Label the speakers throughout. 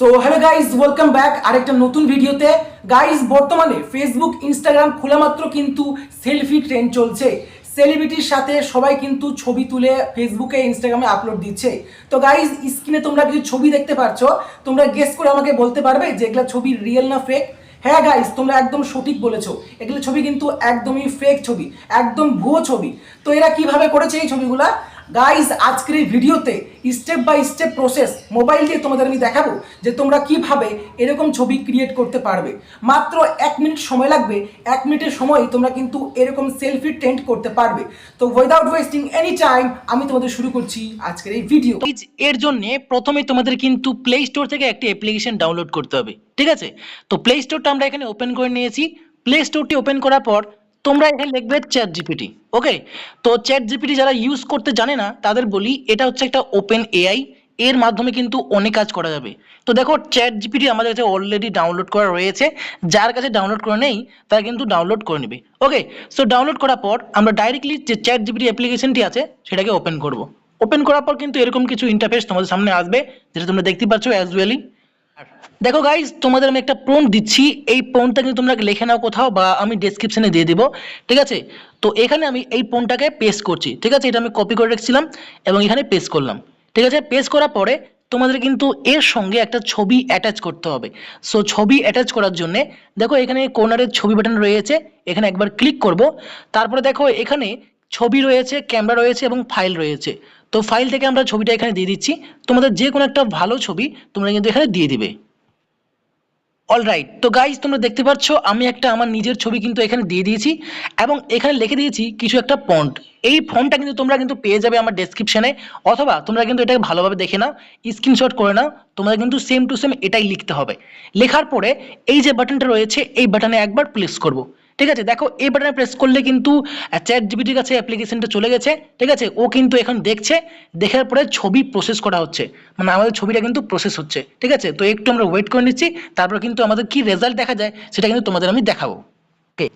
Speaker 1: So hello guys, welcome back আরেকটা নতুন ভিডিওতে। গাইজ, বর্তমানে ফেসবুক ইনস্টাগ্রাম খোলা মাত্র কিন্তু সেলফি ট্রেন্ড চলছে। সেলিব্রিটির সাথে সবাই কিন্তু ছবি তুলে ফেসবুকে ইনস্টাগ্রামে আপলোড দিচ্ছে। তো গাইজ, স্ক্রিনে তোমরা কিছু ছবি দেখতে পাচ্ছ, তোমরা গেস করে আমাকে বলতে পারবে যে এগুলা ছবি রিয়েল না ফেক? হ্যাঁ গাইজ, তোমরা একদম সঠিক বলেছো, এগুলো ছবি কিন্তু একদমই ফেক ছবি, একদম ভুয়ো ছবি। তো এরা কিভাবে করেছে এই ছবিগুলা? গাইজ, আজকের এই ভিডিওতে step by step process mobile দিয়ে তোমাদের আমি দেখাবো যে তোমরা কিভাবে এরকম ছবি ক্রিয়েট করতে পারবে। মাত্র 1 মিনিট সময় লাগবে, 1 মিনিটের সময় তোমরা কিন্তু এরকম সেলফি ট্রেন্ড করতে পারবে। তো উইদাউট ওয়েস্টিং এনি টাইম আমি তোমাদের শুরু করছি আজকের এই ভিডিও।
Speaker 2: এর জন্য প্রথমে তোমাদের কিন্তু প্লে স্টোর থেকে একটি অ্যাপ্লিকেশন ডাউনলোড করতে হবে, ঠিক আছে? তো প্লে স্টোরটা আমরা এখানে ওপেন করে নিয়েছি। প্লে স্টোরটি ওপেন করার পর তোমরা এখানে লিখবে চ্যাট জিপিটি। ওকে, তো চ্যাট জিপিটি যারা ইউজ করতে জানে না তাদের বলি, এটা হচ্ছে একটা ওপেন এআই, এর মাধ্যমে কিন্তু অনেক কাজ করা যাবে। তো দেখো, চ্যাট জিপিটি আমাদের কাছে অলরেডি ডাউনলোড করা রয়েছে, যার কাছে ডাউনলোড করে নেই তারা কিন্তু ডাউনলোড করে নেবে। ওকে, সো ডাউনলোড করার পর আমরা ডাইরেক্টলি যে চ্যাট জিপিটি অ্যাপ্লিকেশনটি আছে সেটাকে ওপেন করব। ওপেন করার পর কিন্তু এরকম কিছু ইন্টারফেস তোমাদের সামনে আসবে, যেটা তোমরা দেখতে পাচ্ছ অ্যাজুয়ালি। দেখো গাইজ, তোমাদের আমি একটা প্রম্পট দিচ্ছি, এই প্রম্পটটা কিন্তু তোমরা লিখে নাও কোথাও, বা আমি ডেসক্রিপশনে দিয়ে দিব, ঠিক আছে? তো এখানে আমি এই প্রম্পটটাকে পেস্ট করছি, ঠিক আছে? এটা আমি কপি করে রেখেছিলাম এবং এখানে পেস্ট করলাম, ঠিক আছে? পেস্ট করার পরে তোমাদের কিন্তু এর সঙ্গে একটা ছবি অ্যাটাচ করতে হবে। সো ছবি অ্যাটাচ করার জন্য দেখো এখানে কর্নারের ছবি বাটন রয়েছে, এখানে একবার ক্লিক করব। তারপরে দেখো এখানে ছবি রয়েছে, ক্যামেরা রয়েছে এবং ফাইল রয়েছে। তো ফাইল থেকে আমরা ছবিটা এখানে দিয়ে দিচ্ছি। তোমাদের যে কোনো একটা ভালো ছবি তোমরা কিন্তু এখানে দিয়ে দিবে। অলরাইট, তো গাইজ তোমরা দেখতে পাচ্ছ আমি একটা আমার নিজের ছবি কিন্তু এখানে দিয়ে দিয়েছি এবং এখানে লিখে দিয়েছি কিছু একটা ফন্ট। এই ফন্টটা কিন্তু তোমরা কিন্তু পেয়ে যাবে আমার ডেসক্রিপশনে, অথবা তোমরা কিন্তু এটাকে ভালোভাবে দেখে নাও, স্ক্রিনশট করে নাও। তোমরা কিন্তু সেম টু সেম এটাই লিখতে হবে। লেখার পরে এই যে বাটনটা রয়েছে এই বাটনে একবার প্রেস করব, ঠিক আছে? দেখো এই বাটনে প্রেস করলে কিন্তু চ্যাট জিপিটির কাছে অ্যাপ্লিকেশনটা চলে গেছে, ঠিক আছে? ও কিন্তু এখন দেখছে, দেখার পরে ছবি প্রসেস করা হচ্ছে, মানে আমাদের ছবিটা কিন্তু প্রসেস হচ্ছে, ঠিক আছে? তো একটু আমরা ওয়েট করে নিচ্ছি, তারপর কিন্তু আমাদের কি রেজাল্ট দেখা যায় সেটা কিন্তু তোমাদের আমি দেখাবো।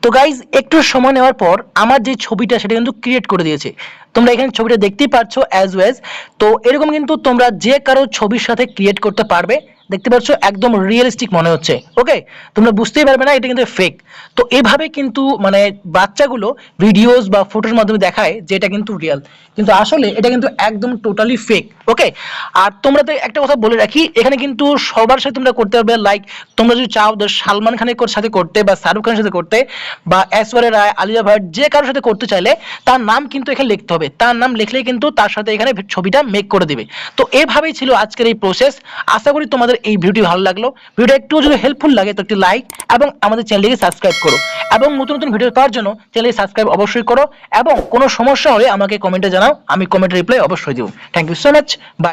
Speaker 2: তো গাইজ, একটু সময় নেওয়ার পর আমার যে ছবিটা সেটা কিন্তু ক্রিয়েট করে দিয়েছে। তোমরা এখানে ছবিটা দেখতেই পাচ্ছ অ্যাজ ওয়েজ। তো এরকম কিন্তু তোমরা যে কারো ছবির সাথে ক্রিয়েট করতে পারবে। দেখতে পাচ্ছ একদম রিয়েলিস্টিক মনে হচ্ছে। ওকে, তোমরা বুঝতেই পারবে না এটা কিন্তু ফেক। তো এভাবে কিন্তু মানে বাচ্চাগুলো ভিডিওস বা ফটোর মাধ্যমে দেখায় যে এটা কিন্তু রিয়েল, কিন্তু আসলে এটা কিন্তু একদম টোটালি ফেক। ওকে, আর তোমরা তো একটা কথা বলে রাখি, এখানে কিন্তু সবার সাথে তোমরা করতে পারবে। লাইক তোমরা যদি চাও সালমান খানের সাথে করতে বা শাহরুখ খানের সাথে করতে বা ঐশ্বরিয়া রায়, আলিয়া ভাট, যে কারোর সাথে করতে চাইলে তার নাম কিন্তু এখানে লিখতে হবে। তার নাম লিখলেই কিন্তু তার সাথে এখানে ছবিটা মেক করে দিবে। তো এভাবেই ছিল আজকের এই প্রসেস। আশা করি তোমাদের এই ভিডিওটি ভালো লাগলো। ভিডিওটা একটু যদি হেল্পফুল লাগে তো একটি লাইক এবং আমাদের চ্যানেলটিকে সাবস্ক্রাইব করো, এবং নতুন নতুন ভিডিও পাওয়ার জন্য চ্যানেলটি সাবস্ক্রাইব অবশ্যই করো, এবং কোনো সমস্যা হলে আমাকে কমেন্টে জানাও, আমি কমেন্টে রিপ্লাই অবশ্যই দেব। Thank you so much, by.